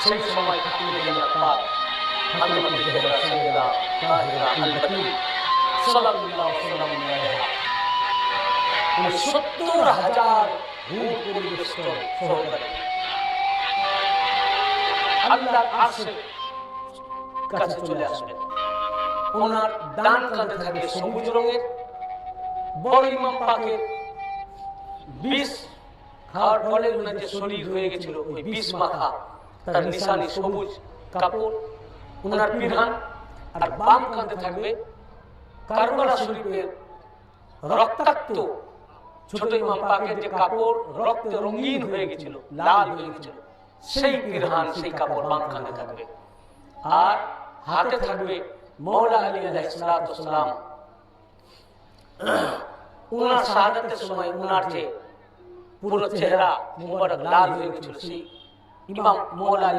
সেই সময় খাতুনে জান্নাত পাক ফাতেমাতুল জোহরা সাইয়্যিদা তাহিরা আল-বাতুল সাল্লাল্লাহু আলাইহি ওয়া সাল্লাম ৭০,০০০ হুর পরিবেষ্ট সহকারে আল্লাহর আরশের কাছে চলে আসবেন। ওনার ডান কাঁধে থাকবে সবুজ রঙের বড় ইমাম পাকের বিষ খাওয়ার ফলে ওনার যে শরীর হয়ে গেছিল ওই বিষ মাখা তার নিশানি সবুজ কাপড় ওনার পিরহান। আর বাম কাঁধে থাকবে কারবালা শরীফের রক্তাক্ত ছোট ইমাম পাকের যে কাপড় রক্তে রঙিন হয়ে গেছিল, লাল হয়ে গেছিল, সেই পিরহান সেই কাপড় বাম কাঁধে থাকবে। আর হাতে থাকবে মওলা আলী আলাইহিস সালাতু ওয়াস সালাম। ওনার শাহাদাতের সময় ওনার যে পুরো চেহারা মুবারক লাল হয়ে গেছিল, সেই ইমাম মওলা